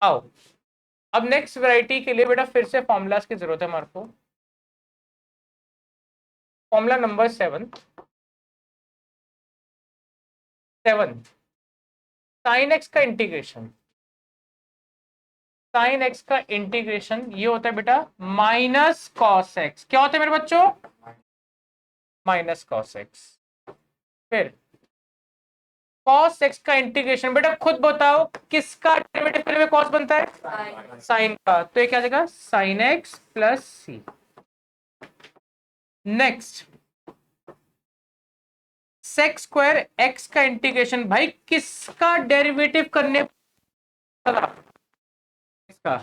आओ, अब next variety के लिए बेटा फिर से फॉर्मूलाज की जरूरत है हमारे को। फॉर्मूला नंबर 7 साइन एक्स का इंटीग्रेशन, साइन एक्स का इंटीग्रेशन ये होता है बेटा माइनस कॉस एक्स। क्या होता है मेरे बच्चों? Minus cos x. फिर कॉस एक्स का इंटीग्रेशन, बेटा खुद बताओ किसका डेरिवेटिव करने में कॉस बनता है? साइन का। तो ये क्या आ जाएगा? साइन एक्स प्लस सी। नेक्स्ट सेक स्क्वायर एक्स का इंटीग्रेशन, भाई किसका डेरिवेटिव करने वाला? इसका।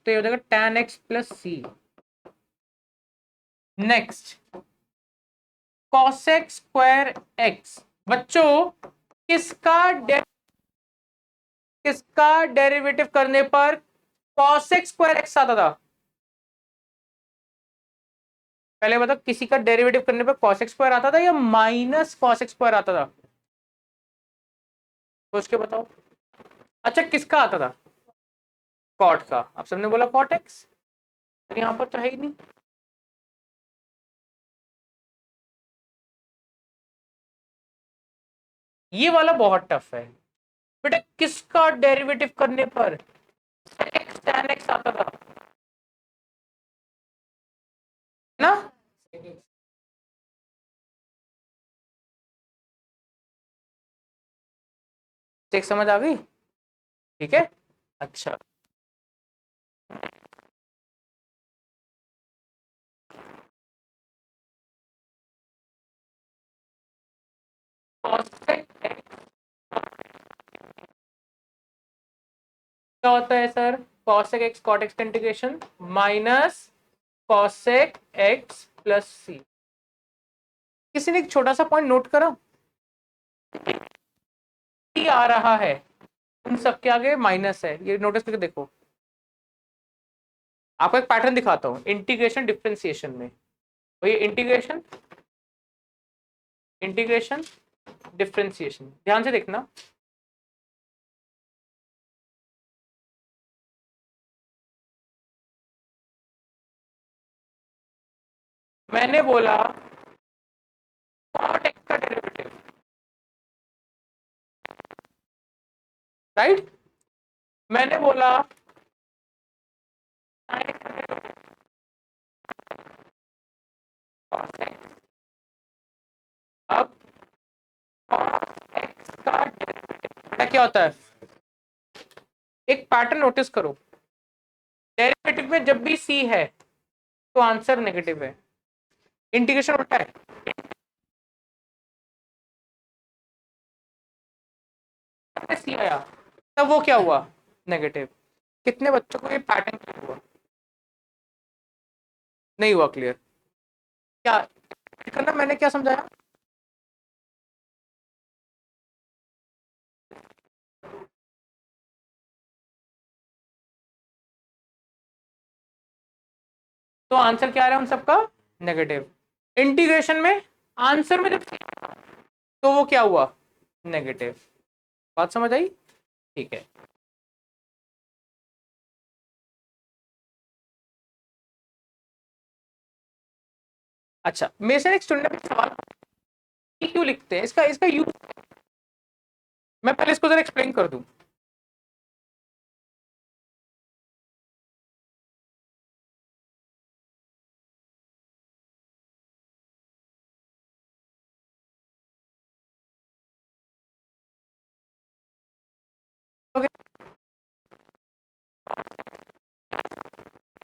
तो ये हो जाएगा tan x प्लस सी। नेक्स्ट cosec स्क्वायर एक्स, बच्चों किसका किसका डेरिवेटिव करने पर cosec स्क्वायर एक्स आता था? पहले बताओ, किसी का डेरिवेटिव करने पर cosec स्क्वायर आता था या माइनस cosec स्क्वायर आता था? सोच के बताओ। अच्छा, किसका आता था? कॉट का। अब सबने बोला कॉट एक्स, यहां पर तो है ही नहीं। ये वाला बहुत टफ है बेटा, किसका डेरिवेटिव करने पर एक्स tan एक्स आता था ना? चेक समझ आ गई? ठीक है। अच्छा, cosec x क्या होता है sir? cosec x cot x का integration minus cosec x plus C. किसी ने एक छोटा सा पॉइंट नोट करा? सी आ रहा है, उन सबके आगे माइनस है, ये नोटिस करके देखो। आपको एक पैटर्न दिखाता हूं इंटीग्रेशन डिफरेंशिएशन में। तो ये इंटीग्रेशन, इंटीग्रेशन डिफरेंशिएशन, ध्यान से देखना। मैंने बोला cot x का डेरिवेटिव, राइट? मैंने बोला sin x का डेरिवेटिव, cos x। अब cos x का डेरिवेटिव क्या होता है? एक पैटर्न नोटिस करो, डेरिवेटिव में जब भी सी है तो आंसर नेगेटिव है। इंटीग्रेशन उल्टा है, सी आया तब वो क्या हुआ? नेगेटिव। कितने बच्चों को ये पैटर्न क्लियर हुआ? नहीं हुआ क्लियर? क्या करना, मैंने क्या समझाया? तो आंसर क्या आ रहा है उन सबका? नेगेटिव। इंटीग्रेशन में आंसर में जब तो वो क्या हुआ? नेगेटिव। बात समझ आई? ठीक है। अच्छा, मेरे से एक स्टूडेंट ने सवाल, ये क्यों लिखते हैं, इसका इसका यूज, मैं पहले इसको जरा एक्सप्लेन कर दूं। ओके,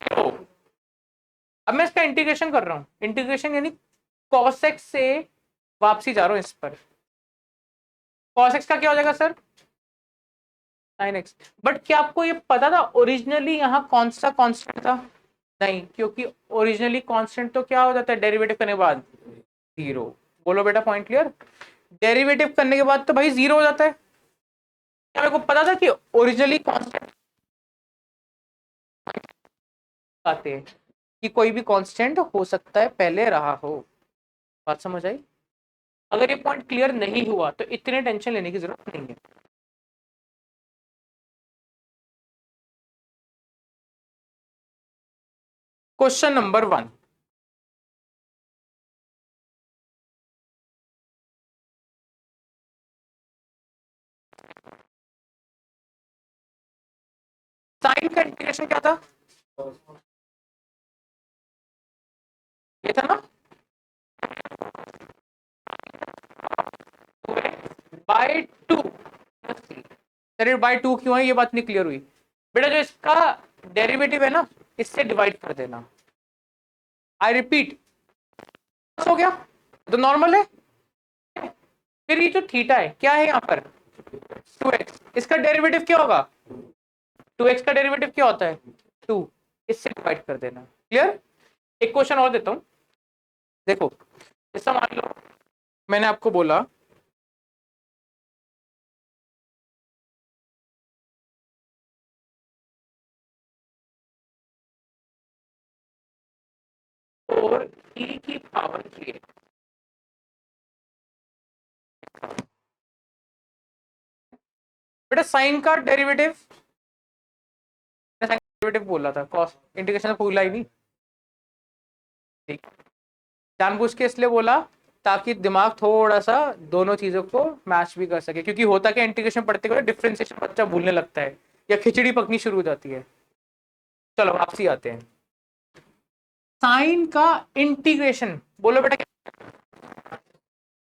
तो अब मैं इसका इंटीग्रेशन कर रहा हूं, इंटीग्रेशन यानी cos x से वापसी जा रहा हूं इस पर। cos x का क्या हो जाएगा सर? sin x। बट क्या आपको ये पता था ओरिजिनली यहाँ कौन सा कांस्टेंट था? नहीं, क्योंकि ओरिजिनली कांस्टेंट तो क्या हो जाता है डेरिवेटिव करने के बाद? जीरो। बोलो बेटा, पॉइंट क्लियर? डेरिवेटिव करने के बाद तो भाई जीरो हो जाता है। क्या मेरे को पता था कि ओरिजिनली कांस्टेंट आते हैं, कि कोई भी कांस्टेंट हो सकता है पहले रहा हो? बात समझ आई? अगर ये पॉइंट क्लियर नहीं हुआ तो इतने टेंशन लेने की जरूरत नहीं है। क्वेश्चन नंबर 1, साइन का इंटीग्रेशन क्या था? ये था ना, बाय 2। सर बाय 2 क्यों है, ये बात नहीं क्लियर हुई बेटा। जो इसका डेरिवेटिव है ना, इससे डिवाइड कर देना। आई रिपीट, हो गया तो नॉर्मल है। फिर ये जो थीटा है क्या है यहाँ पर, 2x, इसका डेरिवेटिव क्या होगा? 2x का डेरिवेटिव क्या होता है? 2, इससे डिवाइड कर देना। क्लियर? एक क्वेश्चन और देता हूं, देखो। जैसा मान लो मैंने आपको बोला और e की पावर 3, बेटा साइन का डेरिवेटिव, डेरिवेटिव बोल रहा था, कॉस इंटीग्रेशन भूला ही नहीं। ठीक, जानबूझ के इसलिए बोला ताकि दिमाग थोड़ा सा दोनों चीजों को मैच भी कर सके, क्योंकि होता क्या, इंटीग्रेशन पढ़ते हुए डिफरेंशिएशन बच्चा भूलने लगता है या खिचड़ी पकनी शुरू हो जाती है। चलो वापसी आते हैं, साइन का इंटीग्रेशन बोलो बेटा,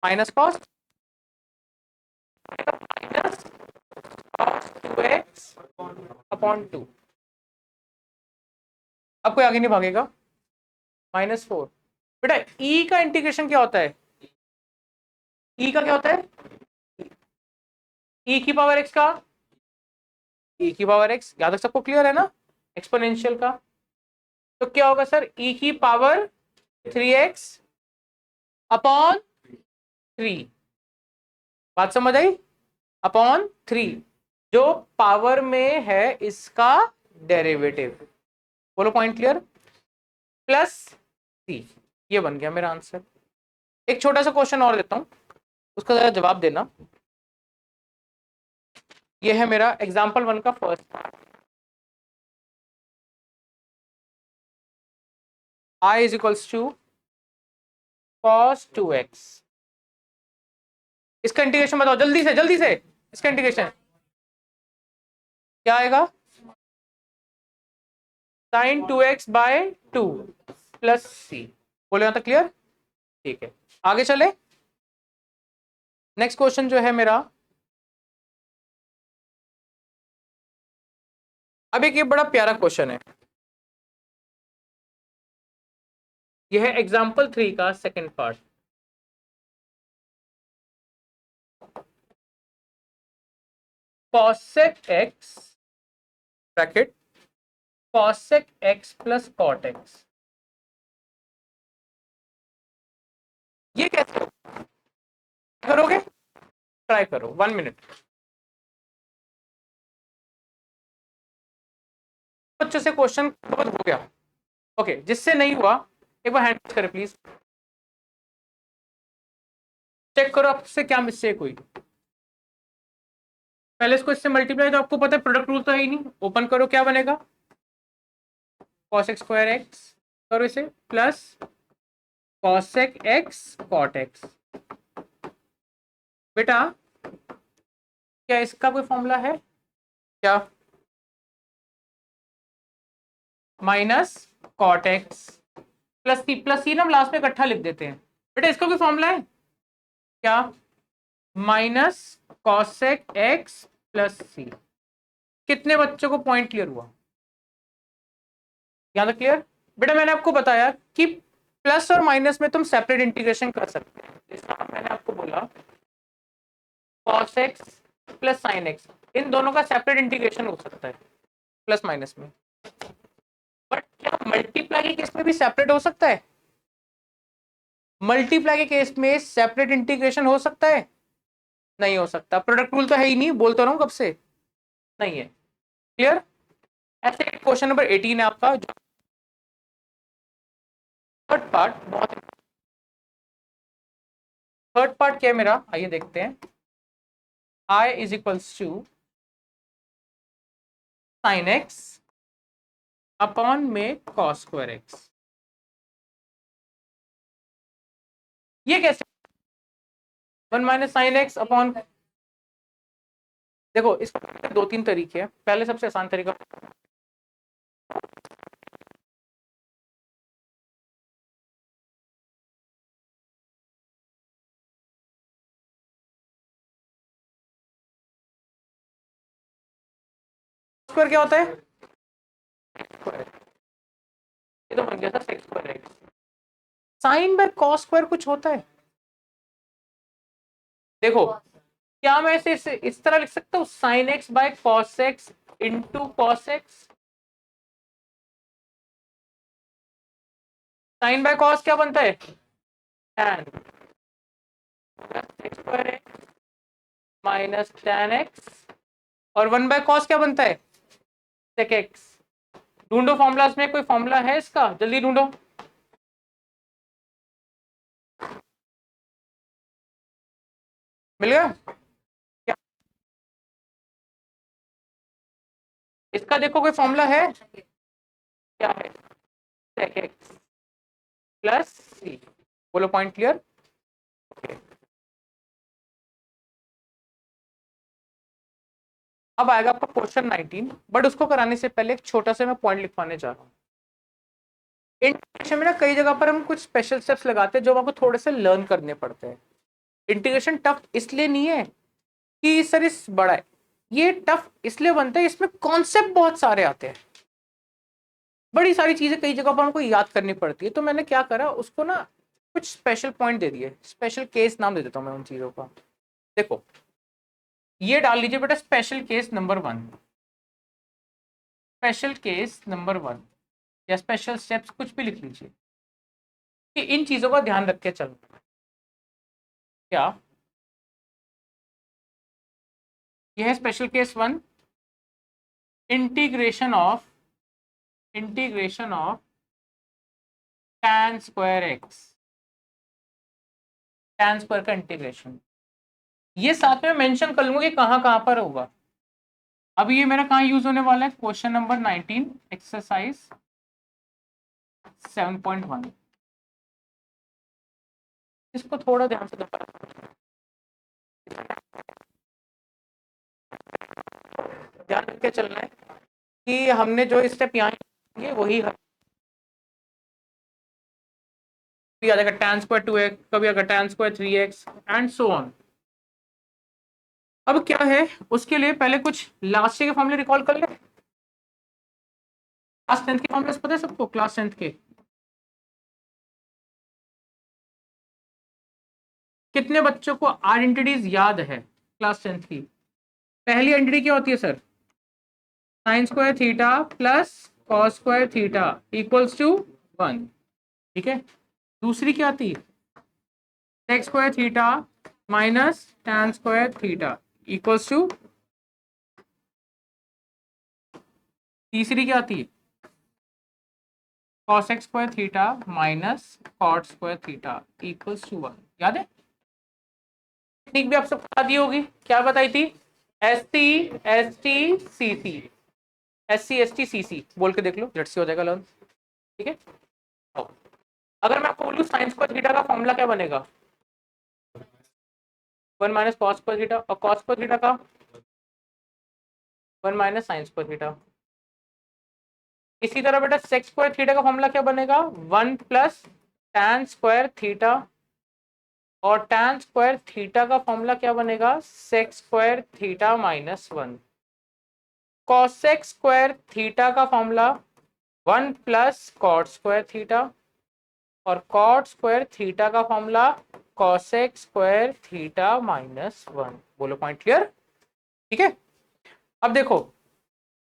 minus cos, minus cos 2x upon 2। अब कोई आगे नहीं भागेगा। -4 बेटा, e का इंटीग्रेशन क्या होता है? e का क्या होता है? e की पावर x का, e की पावर x, यहां तक सबको क्लियर है ना? एक्सपोनेंशियल का तो क्या होगा सर, e की पावर 3x अपॉन 3। बात समझ आई? अपॉन 3, जो पावर में है इसका डेरिवेटिव। बोलो पॉइंट क्लियर? प्लस सी, ये बन गया मेरा आंसर। एक छोटा सा क्वेश्चन और देता हूं, उसका जरा जवाब देना। ये है मेरा एग्जाम्पल 1 का first part. I is equals to cos 2x। इसका इंटीग्रेशन बताओ जल्दी से, जल्दी से। इसका इंटीग्रेशन क्या आएगा? sin 2x बाय 2 प्लस सी। बोले यहां तक क्लियर? ठीक है, आगे चले। नेक्स्ट क्वेश्चन जो है मेरा, अब एक ये बड़ा प्यारा क्वेश्चन है। यह है एग्जाम्पल 3 का second part. cosec x bracket cosec x plus cot x, ये कैसे करोगे? ट्राई करो, 1 मिनट। बच्चों से क्वेश्चन हो गया? ओके, जिससे नहीं हुआ एक बार हैंड करे प्लीज, चेक करो आपसे क्या मिस्टेक हुई। पहले इसको इससे मल्टीप्लाई, तो आपको पता है प्रोडक्ट रूल तो है ही नहीं। ओपन करो, क्या बनेगा? cosec स्क्वायर x, करो इसे, plus cosec x cot x। बेटा क्या इसका कोई फॉर्मूला है क्या? माइनस कॉट एक्स प्लस सी ना, हम लास्ट में इकट्ठा लिख देते हैं। बेटा इसका कोई फॉर्मूला है क्या? माइनस कॉसेक एक्स प्लस सी। कितने बच्चों को पॉइंट क्लियर हुआ? यहां तक क्लियर? बेटा मैंने आपको बताया कि प्लस और माइनस में तुम सेपरेट इंटीग्रेशन कर सकते हैं। इसका मैंने आपको बोला cos x plus sine X, इन दोनों का सेपरेट इंटीग्रेशन हो सकता है प्लस माइनस में। बट क्या मल्टीप्लाई के केस में भी सेपरेट हो सकता है? मल्टीप्लाई के केस में सेपरेट इंटीग्रेशन हो सकता है? नहीं हो सकता। प्रोडक्ट रूल तो है ही नहीं, बोलता रहा हूं कब से, नहीं है। क्लियर? ऐसे क्वेश्चन नंबर 18 है आपका, थर्ड पार्ट। बहुत थर्ड पार्ट क्या है मेरा, आइए देखते हैं। I is equals to sine X upon में कॉस स्क्वायर एक्स। ये कैसे 1 - sin x अपॉन, देखो इसको दो तीन तरीके हैं। पहले सबसे आसान तरीका, स्क्वायर क्या होता है, स्क्वायर, ये तो बन गया था sec square X. Sine by cos square कुछ होता है, देखो क्या मैं इसे इस तरह लिख सकता हूँ, sine X by cos X into cos X. Sine by cos क्या बनता है, tan X square X minus tan X, और 1 बाय कॉस क्या बनता है, sec एक्स। ढूंढो फॉर्मूलाज में, कोई फॉर्मूला है इसका, जल्दी ढूंढो। मिल गया क्या, इसका देखो कोई फॉर्मूला है, क्या है, sec एक्स प्लस सी। बोलो पॉइंट क्लियर। अब आएगा आपका क्वेश्चन 19, बट उसको कराने से पहले एक छोटा सा मैं पॉइंट लिखवाने जा रहा हूँ। इंटीग्रेशन में ना कई जगह पर हम कुछ स्पेशल स्टेप्स लगाते हैं जो आपको थोड़े से लर्न करने पड़ते हैं। इंटीग्रेशन टफ इसलिए नहीं है कि सर इस बड़ा है, ये टफ इसलिए बनता है इसमें कॉन्सेप्ट बहुत सारे आते हैं, बड़ी सारी चीजें कई जगह पर हमको याद करनी पड़ती है। तो मैंने क्या करा, उसको ना कुछ स्पेशल पॉइंट दे दिए, स्पेशल केस नाम दे देता हूँ मैं उन चीजों का। देखो ये डाल लीजिए बेटा, special case number 1, special case number 1 या स्पेशल स्टेप्स कुछ भी लिख लीजिए कि इन चीजों का ध्यान रख के चलो। क्या यह है special case 1, integration of tan square x, tan square का इंटीग्रेशन। ये साथ में मेंशन कर लूंगा कि कहां कहां पर होगा। अब ये मेरा कहां यूज होने वाला है, क्वेश्चन नंबर 19 एक्सरसाइज 7.1। इसको थोड़ा ध्यान से दोबारा ध्यान रख के चलना है कि हमने जो स्टेप यहाँ किए वही कभी आ जाएगा tan स्क्वायर 2x, कभी आएगा tan square 3x and so on. अब क्या है, उसके लिए पहले कुछ लास्ट के फॉर्मूले रिकॉल कर ले। क्लास 10th के फॉर्मूले पता है सबको, क्लास 10th के कितने बच्चों को आइडेंटिटीज याद है क्लास 10th की। पहली आइडेंटिटी क्या होती है sir, sine square theta plus cos square theta equals to 1, ठीक है। दूसरी क्या आती है, sec square theta minus tan square theta equals to, तीसरी क्या आती है, cos x square theta minus cot square theta equals to 1। याद है, टेक्निक भी आपसे बता दी होगी, क्या बताई थी, S T S T C C, S C S T C C बोल के देख लो, झट से हो जाएगा लर्न, ठीक है। अगर मैं आपको बोलूँ साइन स्क्वायर थीटा का फॉर्मूला क्या बनेगा, 1 - cos स्क्वायर थीटा, और cos स्क्वायर थीटा का 1 - sin स्क्वायर थीटा। इसी तरह बेटा सेक स्क्वायर थीटा का फॉर्मूला क्या बनेगा, 1 + tan स्क्वायर थीटा, और tan स्क्वायर थीटा का फॉर्मूला क्या बनेगा, sec square theta minus 1। Cosec square theta का फॉर्मूला 1 + cot स्क्वायर थीटा, और cot स्क्वायर थीटा का formula cosec square theta minus 1। बोलो पॉइंट क्लियर, ठीक है। अब देखो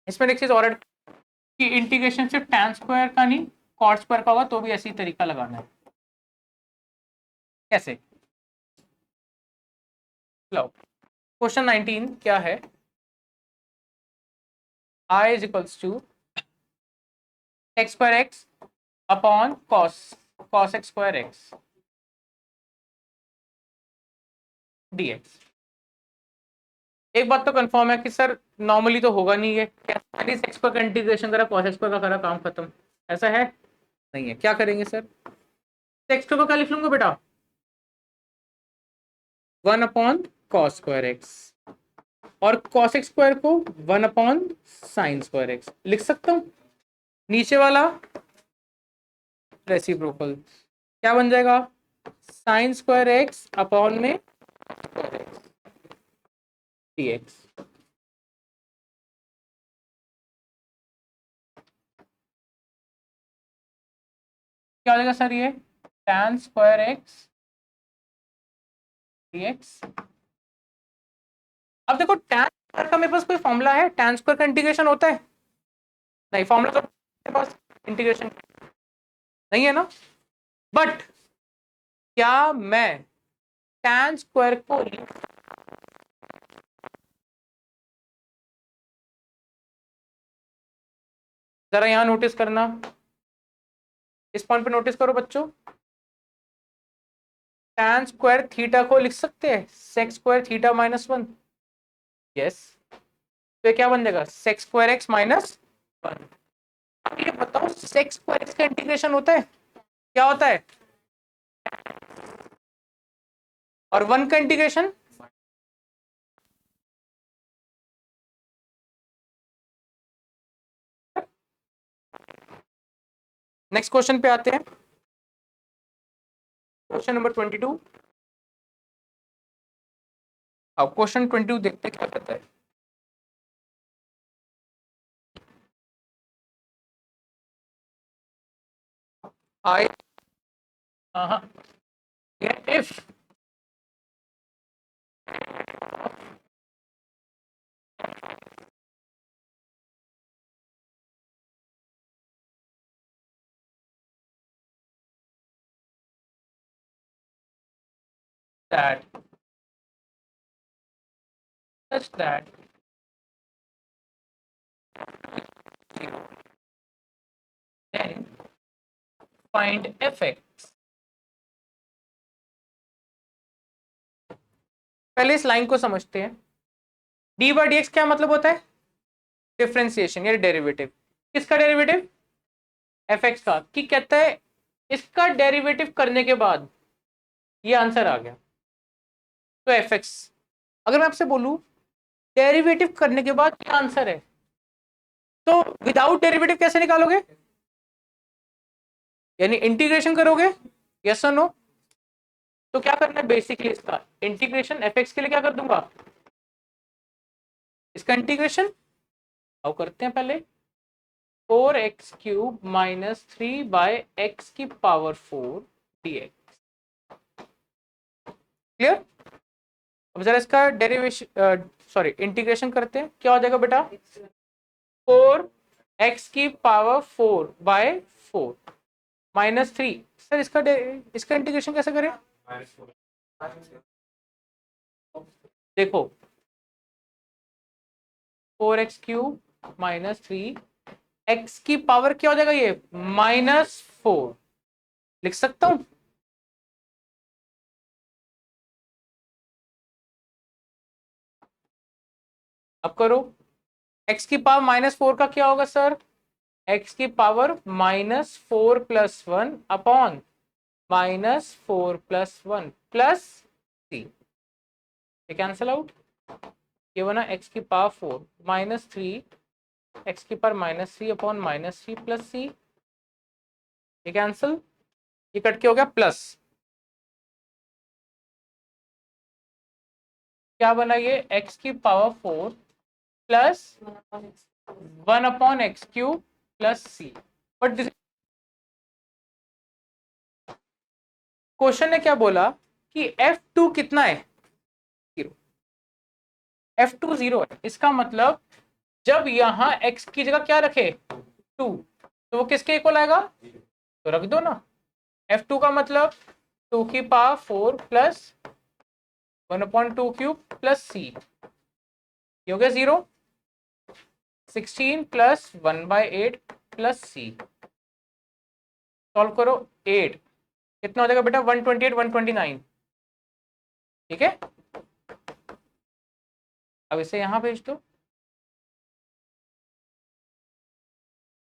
इसमें एक चीज और कि इंटीग्रेशन सिर्फ tan स्क्वायर का नहीं, cot स्क्वायर का होगा तो भी ऐसी तरीका लगाना है। कैसे, लो क्वेश्चन 19 क्या है, I is equals to X square X upon cos X square X dx। एक बात तो कंफर्म है कि सर नॉर्मली तो होगा नहीं, है एक्स स्क्वायर का इंटीग्रेशन करा कॉस एक्स स्क्वायर का करा काम खत्म, ऐसा है नहीं है। क्या करेंगे सर, एक्स स्क्वायर को क्या लिख लूंगा बेटा, 1/cos²x और cos x² को 1/sin²x लिख सकता हूं। नीचे वाला रेसिप्रोकल क्या बन जाएगा, sin²x अपॉन में dx। क्या हो जाएगा सर ये tan²x dx। अब देखो tan² का मेरे पास कोई फॉर्मूला है, tan² का इंटीग्रेशन होता है नहीं, फॉर्मूला तो मेरे पास इंटीग्रेशन नहीं है ना। बट क्या मैं tan² को जरा यहां नोटिस करना, इस पॉइंट पे नोटिस करो बच्चों, tan² थीटा को लिख सकते हैं sec² थीटा -1। यस, तो ये क्या बन जाएगा sec² x -1। ये बताओ sec² x का इंटीग्रेशन होता है, क्या होता है, और 1 का इंटीग्रेशन नेक्स्ट क्वेश्चन पे आते हैं, क्वेश्चन नंबर 22। अब क्वेश्चन 22 देखते हैं क्या कहता है। I if that such that then find fx। पहले इस लाइन को समझते हैं। डी बाई डी एक्स क्या मतलब होता है, डिफरेंशिएशन या डेरिवेटिव। किसका डेरिवेटिव, एफ एक्स का। कि कहता है इसका डेरिवेटिव करने के बाद ये आंसर आ गया, तो एफ एक्स। अगर मैं आपसे बोलूं डेरिवेटिव करने के बाद क्या आंसर है, तो विदाउट डेरिवेटिव कैसे निकालोगे, यानी इंटीग्रेशन करोगे, यस और नो। तो क्या करना है बेसिकली, इसका इंटीग्रेशन एफ एक्स के लिए क्या कर दूंगा, इसका इंटीग्रेशन आओ करते हैं पहले, 4x³ -3/x⁴ dx। क्लियर। अब जरा इसका डेरिवेशन सॉरी इंटीग्रेशन करते हैं, क्या हो जाएगा बेटा 4x⁴/4 -3। सर इसका इंटीग्रेशन कैसे करें, देखो 4x³ -3 x की पावर क्या हो जाएगा ये -4 लिख सकता हूं। अब करो x की पावर -4 का क्या होगा सर, x की पावर -4 + 1 अपॉन -4 + 1 प्लस c। ये कैंसल आउट, ये बना x की पावर 4 -3 x की पावर -3 अपॉन -3 प्लस c। ये कैंसल, ये कट के हो गया प्लस, क्या बना ये x की power 4 plus 1/x³ plus c। But question ने क्या बोला कि f2 कितना है, 0। f2 0 है, इसका मतलब जब यहां x की जगह क्या रखे 2, तो वो किसके इक्वल आएगा, तो रख दो ना। f2 का मतलब 2 की पावर 4 प्लस 1/2³ प्लस c, ये हो गया 0। 16 प्लस 1/8 प्लस c, सॉल्व करो 8, कितना हो जाएगा बेटा 128 129। ठीक है, अब इसे यहां भेज दो।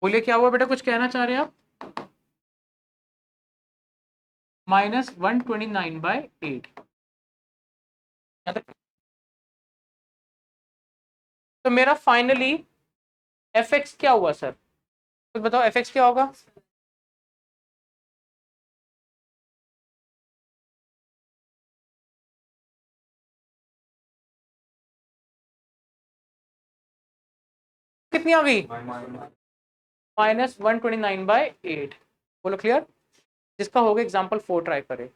बोलिए क्या हुआ बेटा, कुछ कहना चाह रहे हैं आप, -129/8। यहाँ तक। तो मेरा फाइनली एफ एक्स क्या हुआ सर, कुछ बताओ एफ एक्स क्या होगा। कितनी आ गई, -129/8। बोलो क्लियर। जिसका होगा एग्जाम्पल 4 ट्राई करे।